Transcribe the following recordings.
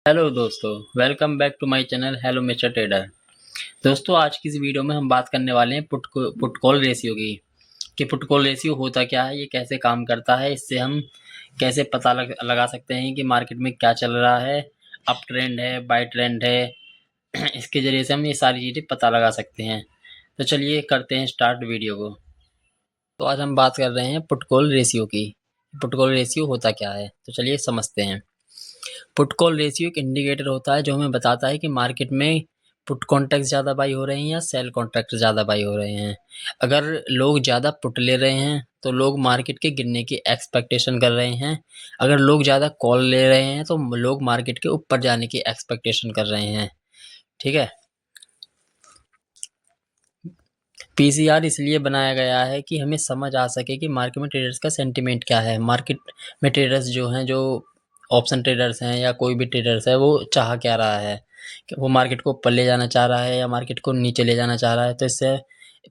Hello दोस्तों, welcome back to my channel hello mister trader. दोस्तों, आज की इस वीडियो में हम बात करने वाले हैं पुट कॉल रेशियो की कि पुट कॉल रेशियो होता क्या है, ये कैसे काम करता है, इससे हम कैसे पता लगा सकते हैं कि मार्केट में क्या चल रहा है, अप ट्रेंड है, बाय ट्रेंड है। इसके ज़रिए से हम ये सारी चीज़ें पता लगा सकते हैं। तो चलिए करते हैं स्टार्ट वीडियो को। तो आज हम बात कर रहे हैं पुट कॉल रेशियो की। पुट कॉल रेशियो होता क्या है, तो चलिए समझते हैं। पुट कॉल रेशियो एक इंडिकेटर होता है जो हमें बताता है कि मार्केट में पुट कॉन्ट्रैक्ट ज़्यादा बाई हो रहे हैं या सेल कॉन्ट्रैक्ट ज़्यादा बाई हो रहे हैं। अगर लोग ज़्यादा पुट ले रहे हैं तो लोग मार्केट के गिरने की एक्सपेक्टेशन कर रहे हैं। अगर लोग ज़्यादा कॉल ले रहे हैं तो लोग मार्केट के ऊपर जाने की एक्सपेक्टेशन कर रहे हैं। ठीक है। पीसीआर इसलिए बनाया गया है कि हमें समझ आ सके कि मार्केट में ट्रेडर्स का सेंटिमेंट क्या है। मार्केट में ट्रेडर्स जो हैं, जो ऑप्शन ट्रेडर्स हैं या कोई भी ट्रेडर्स है, वो चाह क्या रहा है, कि वो मार्केट को ऊपर ले जाना चाह रहा है या मार्केट को नीचे ले जाना चाह रहा है। तो इससे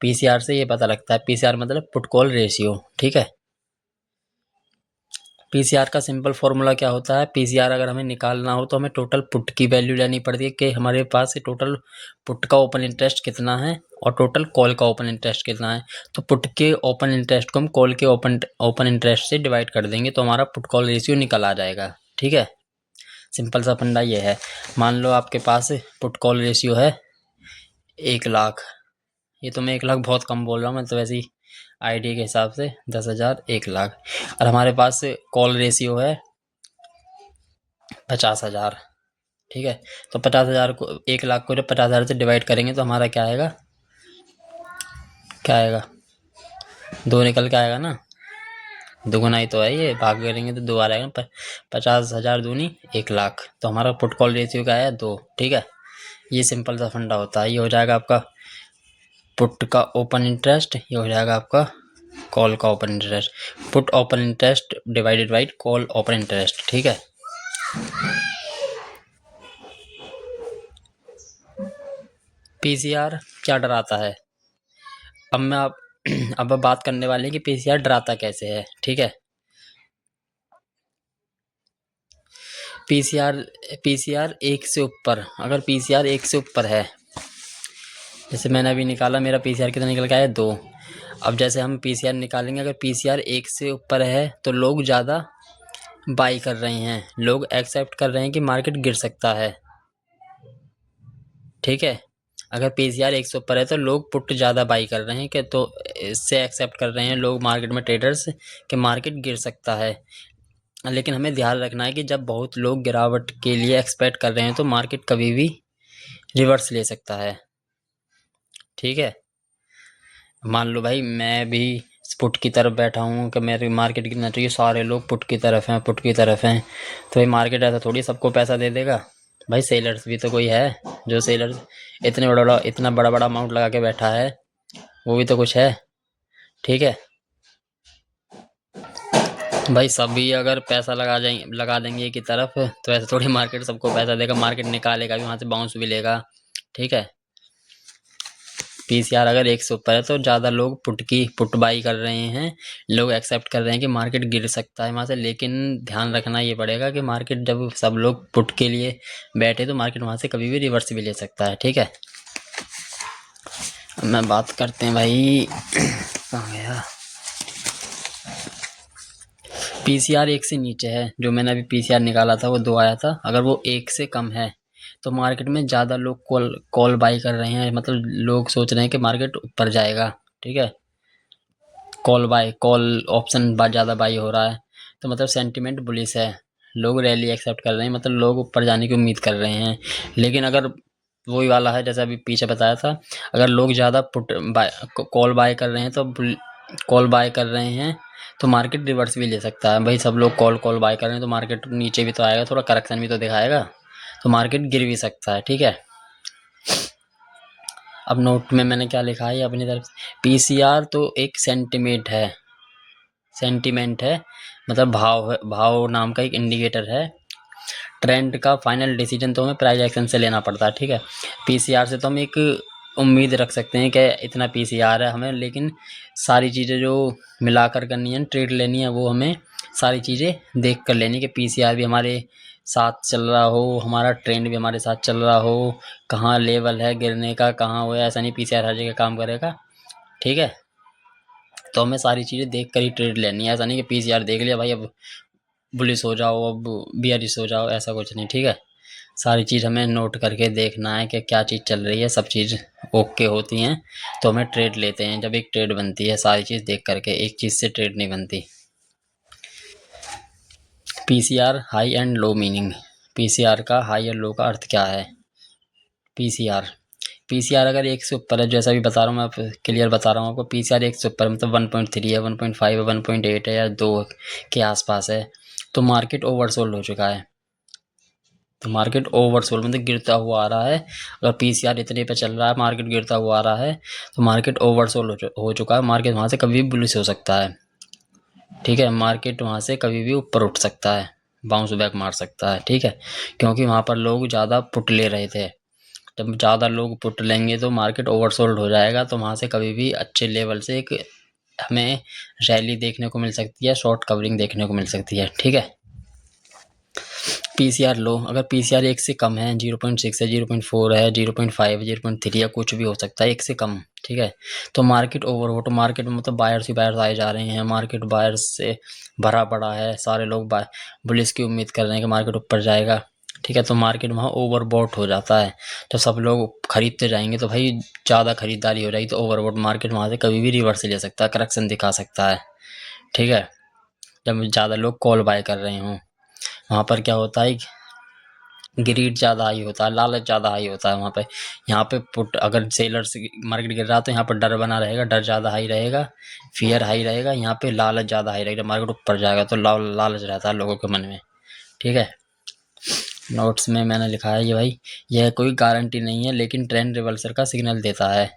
पीसीआर से ये पता लगता है। पीसीआर मतलब पुट कॉल रेशियो। ठीक है। पीसीआर का सिंपल फॉर्मूला क्या होता है, पीसीआर अगर हमें निकालना हो तो हमें टोटल पुट की वैल्यू लेनी पड़ती है कि हमारे पास टोटल पुट का ओपन इंटरेस्ट कितना है और टोटल कॉल का ओपन इंटरेस्ट कितना है। तो पुट के ओपन इंटरेस्ट को हम कॉल के ओपन इंटरेस्ट से डिवाइड कर देंगे तो हमारा पुट कॉल रेशियो निकल आ जाएगा। ठीक है। सिंपल सा फंडा ये है। मान लो आपके पास पुट कॉल रेशियो है 1 लाख। ये तो मैं 1 लाख बहुत कम बोल रहा हूँ, मैं तो वैसे ही आईडी के हिसाब से 10,000 1 लाख। और हमारे पास कॉल रेशियो है 50,000। ठीक है। तो 50,000 को 1 लाख को जब 50,000 से डिवाइड करेंगे तो हमारा क्या आएगा, क्या आएगा, 2 निकल के आएगा ना। दुगुना ही तो है, ये भाग करेंगे तो 2 आ जाएगा। पर 50,000 दूनी 1 लाख, तो हमारा पुट कॉल रेशियो क्या है, 2। ठीक है। ये सिंपल सा फंडा होता है। ये हो जाएगा आपका पुट का ओपन इंटरेस्ट, ये हो जाएगा आपका कॉल का open interest. Put open interest divided by call open interest. ठीक है। पीसीआर क्या डराता है, अब मैं आप अब बात करने वाले हैं कि पीसीआर डराता कैसे है। ठीक है। पीसीआर पीसीआर 1 से ऊपर, अगर पीसीआर 1 से ऊपर है, जैसे मैंने अभी निकाला, मेरा पीसीआर कितना निकल के आया, 2। अब जैसे हम पीसीआर निकालेंगे, अगर पीसीआर 1 से ऊपर है तो लोग ज़्यादा बाई कर रहे हैं, लोग एक्सेप्ट कर रहे हैं कि मार्केट गिर सकता है। ठीक है। अगर पीसीआर 1 से ऊपर है तो लोग पुट ज़्यादा बाई कर रहे हैं, कि तो इससे एक्सेप्ट कर रहे हैं लोग मार्केट में ट्रेडर्स कि मार्केट गिर सकता है। लेकिन हमें ध्यान रखना है कि जब बहुत लोग गिरावट के लिए एक्सपेक्ट कर रहे हैं तो मार्केट कभी भी रिवर्स ले सकता है। ठीक है। मान लो भाई मैं भी पुट की तरफ बैठा हूँ कि मेरी मार्केट गिरना चाहिए, सारे लोग पुट की तरफ हैं, पुट की तरफ हैं, तो भाई मार्केट ऐसा थोड़ी सबको पैसा दे देगा। भाई सेलर्स भी तो कोई है, जो सेलर्स इतना बड़ा बड़ा अमाउंट लगा के बैठा है, वो भी तो कुछ है। ठीक है। भाई सभी अगर पैसा लगा देंगे एक ही तरफ, तो ऐसे थोड़ी मार्केट सबको पैसा देगा, मार्केट निकालेगा भी वहाँ से, बाउंस भी लेगा। ठीक है। पीसीआर अगर 1 से ऊपर है तो ज़्यादा लोग पुट बाई कर रहे हैं, लोग एक्सेप्ट कर रहे हैं कि मार्केट गिर सकता है वहाँ से। लेकिन ध्यान रखना ये पड़ेगा कि मार्केट जब सब लोग पुट के लिए बैठे तो मार्केट वहाँ से कभी भी रिवर्स भी ले सकता है। ठीक है। अब मैं बात करते हैं भाई, कहाँ गया, पीसीआर 1 से नीचे है, जो मैंने अभी पीसीआर निकाला था वो 2 आया था, अगर वो 1 से कम है तो मार्केट में ज़्यादा लोग कॉल बाई कर रहे हैं, मतलब लोग सोच रहे हैं कि मार्केट ऊपर जाएगा। ठीक है। कॉल ऑप्शन ज़्यादा बाई हो रहा है, तो मतलब सेंटिमेंट बुलिश है, लोग रैली एक्सेप्ट कर रहे हैं, मतलब लोग ऊपर जाने की उम्मीद कर रहे हैं। लेकिन अगर वही वाला है जैसा अभी पीछे बताया था, अगर लोग ज़्यादा पुट बाय कॉल बाय कर रहे हैं तो कॉल बाय कर रहे हैं तो मार्केट रिवर्स भी ले सकता है। भाई सब लोग कॉल कॉल बाय कर रहे हैं तो मार्केट नीचे भी तो आएगा, थोड़ा करेक्शन भी तो दिखाएगा, तो मार्केट गिर भी सकता है। ठीक है। अब नोट में मैंने क्या लिखा है अपनी तरफ से, पीसीआर तो एक सेंटिमेंट है, मतलब भाव नाम का एक इंडिकेटर है। ट्रेंड का फाइनल डिसीजन तो हमें प्राइस एक्शन से लेना पड़ता है। ठीक है। पीसीआर से तो हम एक उम्मीद रख सकते हैं कि इतना पीसीआर है हमें, लेकिन सारी चीज़ें जो मिलाकर करनी है, ट्रेड लेनी है, वो हमें सारी चीज़ें देख कर लेनी, कि पीसीआर भी हमारे साथ चल रहा हो, हमारा ट्रेंड भी हमारे साथ चल रहा हो, कहाँ लेवल है गिरने का, कहाँ हुआ है, ऐसा नहीं पीसीआर हर जगह काम करेगा। ठीक है, तो हमें सारी चीज़ें देख कर ही ट्रेड लेनी है। ऐसा नहीं कि पीसीआर देख लिया भाई अब बुलिश हो जाओ, अब बियरिश हो जाओ, ऐसा कुछ नहीं। ठीक है, सारी चीज़ हमें नोट करके देखना है कि क्या चीज़ चल रही है। सब चीज़ ओके होती हैं तो हमें ट्रेड लेते हैं। जब एक ट्रेड बनती है सारी चीज़ देख करके, एक चीज़ से ट्रेड नहीं बनती। PCR high and low meaning. PCR का हाई और लो का अर्थ क्या है? पीसीआर पीसीआर अगर एक से ऊपर है, जैसा भी बता रहा हूँ मैं, आप क्लियर बता रहा हूँ आपको। पीसीआर एक से ऊपर मतलब 1.3 है, 1.5 है, 1.8 है या 2 के आसपास है, तो मार्केट ओवरसोल्ड हो चुका है। तो मार्केट ओवरसोल्ड मतलब गिरता हुआ आ रहा है। अगर पीसीआर इतने पे चल रहा है, मार्केट गिरता हुआ आ रहा है, तो मार्केट ओवरसोल्ड हो चुका है। मार्केट वहाँ से कभी भी बुलिश हो सकता है। ठीक है, मार्केट वहाँ से कभी भी ऊपर उठ सकता है, बाउंस बैक मार सकता है। ठीक है, क्योंकि वहाँ पर लोग ज़्यादा पुट ले रहे थे। जब ज़्यादा लोग पुट लेंगे तो मार्केट ओवरसोल्ड हो जाएगा, तो वहाँ से कभी भी अच्छे लेवल से एक हमें रैली देखने को मिल सकती है, शॉर्ट कवरिंग देखने को मिल सकती है। ठीक है, पीसीआर लो, अगर पीसीआर एक से कम है, 0.6 है, 0.4 है, 0.5 है, 0.3 है, कुछ भी हो सकता है एक से कम। ठीक है, तो मार्केट ओवर हो, तो मार्केट में मतलब बायर्स ही बायर्स आए जा रहे हैं, मार्केट बायर्स से भरा पड़ा है, सारे लोग बुलिश की उम्मीद कर रहे हैं कि मार्केट ऊपर जाएगा। ठीक है, तो मार्केट वहाँ ओवरबॉट हो जाता है। तो सब लोग खरीदते जाएंगे तो भाई ज़्यादा खरीदारी हो जाएगी, तो ओवरबॉट मार्केट वहाँ से कभी भी रिवर्स ले सकता है, करेक्शन दिखा सकता है। ठीक है, जब ज़्यादा लोग कॉल बाय कर रहे हों, वहाँ पर क्या होता है, ग्रीड ज़्यादा हाई होता है, लालच ज़्यादा हाई होता है वहाँ पे। यहाँ पे पुट अगर सेलर्स मार्केट गिर रहा है तो यहाँ पर डर बना रहेगा, डर ज़्यादा हाई रहेगा, फियर हाई रहेगा। यहाँ पे लालच ज़्यादा हाई रहेगा, मार्केट ऊपर जाएगा तो लालच रहता है लोगों के मन में। ठीक है, नोट्स में मैंने लिखा है ये भाई, यह कोई गारंटी नहीं है लेकिन ट्रेंड रिवर्सल का सिग्नल देता है।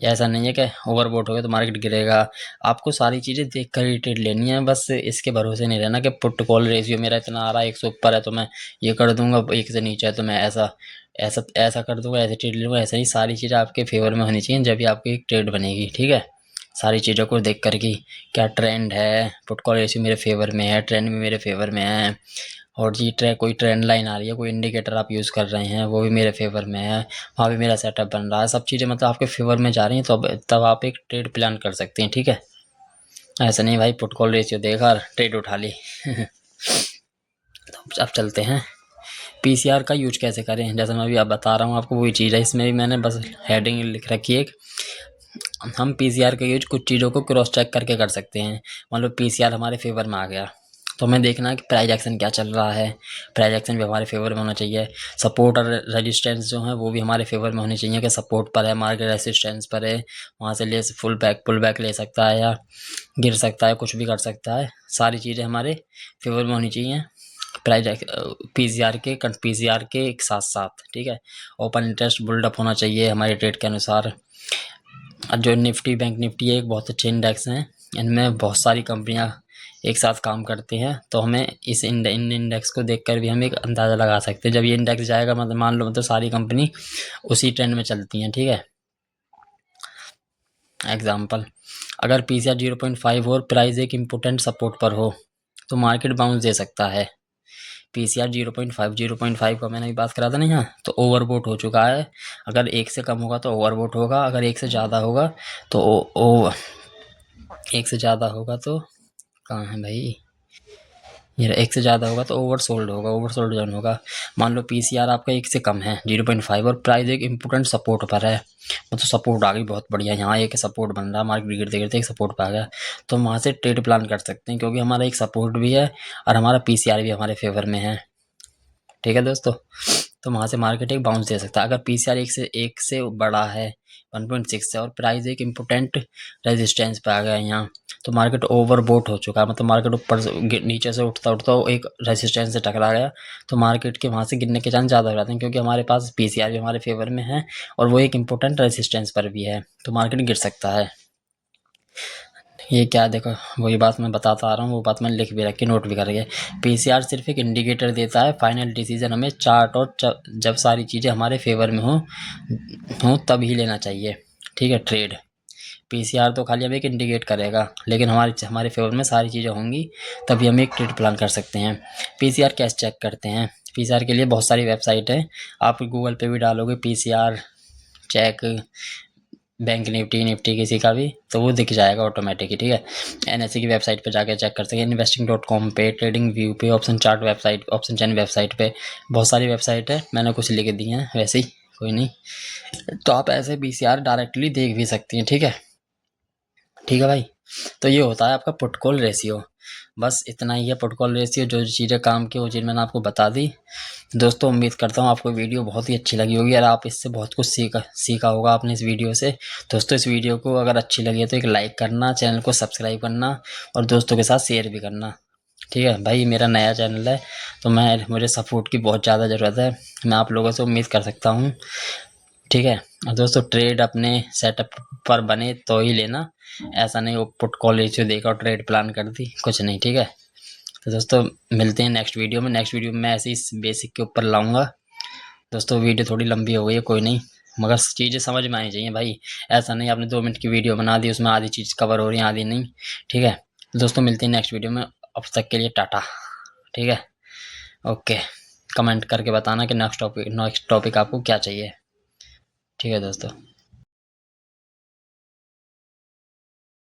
ऐसा नहीं है कि ओवरबोट हो गया तो मार्केट गिरेगा। आपको सारी चीज़ें देख कर ही ट्रेड लेनी है, बस इसके भरोसे नहीं रहना कि पुट कॉल रेशियो मेरा इतना आ रहा है, 100 ऊपर है तो मैं ये कर दूंगा, 1 से नीचे है तो मैं ऐसा ऐसा ऐसा कर दूंगा, ऐसे ट्रेड लूँगा। ऐसा नहीं, सारी चीज़ें आपके फेवर में होनी चाहिए जब भी आपकी एक ट्रेड बनेगी। ठीक है, सारी चीज़ों को देख कर कि क्या ट्रेंड है, पुट कॉल रेशियो मेरे फेवर में है, ट्रेंड भी मेरे फेवर में है, और जी कोई ट्रेंड लाइन आ रही है, कोई इंडिकेटर आप यूज़ कर रहे हैं वो भी मेरे फेवर में है, वहाँ भी मेरा सेटअप बन रहा है, सब चीज़ें मतलब आपके फेवर में जा रही हैं, तो तब आप एक ट्रेड प्लान कर सकते हैं। ठीक है, ऐसा नहीं भाई पुट कॉल रेशियो देखा और ट्रेड उठा ली। तो अब चलते हैं पीसीआर का यूज कैसे करें। जैसा मैं अभी आप बता रहा हूँ आपको वही चीज़ है, इसमें भी मैंने बस हेडिंग लिख रखी है। हम पीसीआर का यूज कुछ चीज़ों को क्रॉस चेक करके कर सकते हैं। मान लो पीसीआर हमारे फेवर में आ गया तो हमें देखना है कि प्राइस एक्शन क्या चल रहा है। प्राइस एक्शन भी हमारे फेवर में होना चाहिए। सपोर्ट और रेजिस्टेंस जो है वो भी हमारे फेवर में होनी चाहिए कि सपोर्ट पर है, मार्केट रेजिस्टेंस पर है, वहाँ से ले फुल बैक पुल बैक ले सकता है या गिर सकता है, कुछ भी कर सकता है। सारी चीज़ें हमारे फेवर में होनी चाहिए प्राइस पीसीआर के एक साथ साथ। ठीक है, ओपन इंटरेस्ट बुल्डअप होना चाहिए हमारे ट्रेड के अनुसार। जो निफ्टी बैंक निफ्टी है एक बहुत अच्छे इंडेक्स हैं, इनमें बहुत सारी कंपनियां एक साथ काम करती हैं, तो हमें इन इंडेक्स को देखकर भी हम एक अंदाज़ा लगा सकते हैं। जब ये इंडेक्स जाएगा मतलब मान लो मतलब सारी कंपनी उसी ट्रेंड में चलती हैं। ठीक है, एग्जांपल, अगर पीसीआर 0.5 और प्राइस एक इम्पोर्टेंट सपोर्ट पर हो तो मार्केट बाउंस दे सकता है। पीसीआर 0.5 का मैंने भी बात करा था ना यहाँ, तो ओवरबोट हो चुका है। अगर 1 से कम होगा तो ओवरबोट होगा, अगर 1 से ज़्यादा होगा तो 1 से ज़्यादा होगा तो कहाँ है भाई, ये 1 से ज़्यादा होगा तो ओवरसोल्ड होगा, ओवरसोल्ड जोन होगा। मान लो पीसीआर आपका 1 से कम है 0.5 और प्राइस एक इम्पोर्टेंट सपोर्ट पर है, मतलब सपोर्ट आ गई बहुत बढ़िया, यहाँ एक सपोर्ट बन रहा है, मार्केट गिरते गिरते एक सपोर्ट पर आ गया, तो वहाँ से ट्रेड प्लान कर सकते हैं क्योंकि हमारा एक सपोर्ट भी है और हमारा पीसीआर भी हमारे फेवर में है। ठीक है दोस्तों, तो वहाँ से मार्केट एक बाउंस दे सकता है। अगर पीसीआर एक से बड़ा है, 1.6 है और प्राइस एक इम्पोर्टेंट रेजिस्टेंस पे आ गया है यहाँ, तो मार्केट ओवरबोट हो चुका है, मतलब मार्केट ऊपर नीचे से उठता उठता एक रेजिस्टेंस से टकरा गया, तो मार्केट के वहाँ से गिरने के चांस ज़्यादा हो जाते हैं क्योंकि हमारे पास पीसीआर भी हमारे फेवर में है और वो एक इम्पोर्टेंट रेजिस्टेंस पर भी है, तो मार्केट गिर सकता है। ये क्या देखो, वही बात मैं बताता आ रहा हूँ, वो बात मैंने लिख भी रखी, नोट भी कर रही है। पीसीआर सिर्फ एक इंडिकेटर देता है, फाइनल डिसीजन हमें चार्ट और जब सारी चीज़ें हमारे फेवर में हो तब ही लेना चाहिए। ठीक है, ट्रेड पीसीआर तो खाली हमें एक इंडिकेट करेगा, लेकिन हमारे फेवर में सारी चीज़ें होंगी तभी हम एक ट्रेड प्लान कर सकते हैं। पीसीआर कैसे चेक करते हैं? पीसीआर के लिए बहुत सारी वेबसाइट है, आप गूगल पे भी डालोगे पीसीआर चेक बैंक निफ्टी किसी का भी, तो वो दिख जाएगा ऑटोमेटिक ही, ठीक है। एनएससी की वेबसाइट पे जाके चेक कर सकते हैं, investing.com पे, ट्रेडिंग व्यू पे, ऑप्शन चार्ट वेबसाइट, ऑप्शन चैन वेबसाइट पे, बहुत सारी वेबसाइट है, मैंने कुछ लिख दी हैं वैसे ही, कोई नहीं। तो आप ऐसे पीसीआर डायरेक्टली देख भी सकती हैं, ठीक है, ठीक है भाई। तो ये होता है आपका पुट कॉल रेशियो, बस इतना ही है पुट कॉल रेशियो। जो चीज़ें काम की वो चीज़ मैंने आपको बता दी। दोस्तों उम्मीद करता हूँ आपको वीडियो बहुत ही अच्छी लगी होगी और आप इससे बहुत कुछ सीखा होगा आपने इस वीडियो से। दोस्तों इस वीडियो को अगर अच्छी लगी है तो एक लाइक करना, चैनल को सब्सक्राइब करना और दोस्तों के साथ शेयर भी करना, ठीक है भाई। मेरा नया चैनल है तो मुझे सपोर्ट की बहुत ज़्यादा ज़रूरत है, मैं आप लोगों से उम्मीद कर सकता हूँ, ठीक है। और दोस्तों ट्रेड अपने सेटअप पर बने तो ही लेना, ऐसा नहीं वो पुट कॉल रेशियो देखा और ट्रेड प्लान कर दी, कुछ नहीं, ठीक है। तो दोस्तों मिलते हैं नेक्स्ट वीडियो में। नेक्स्ट वीडियो में मैं ऐसे ही बेसिक के ऊपर लाऊंगा। दोस्तों वीडियो थोड़ी लंबी हो गई है, कोई नहीं, मगर चीज़ें समझ में आनी चाहिए भाई। ऐसा नहीं आपने 2 मिनट की वीडियो बना दी, उसमें आधी चीज़ कवर हो रही है आधी नहीं, ठीक है। दोस्तों मिलते हैं नेक्स्ट वीडियो में, अब तक के लिए टाटा, ठीक है, ओके। कमेंट करके बताना कि नेक्स्ट टॉपिक आपको क्या चाहिए, ठीक है दोस्तों।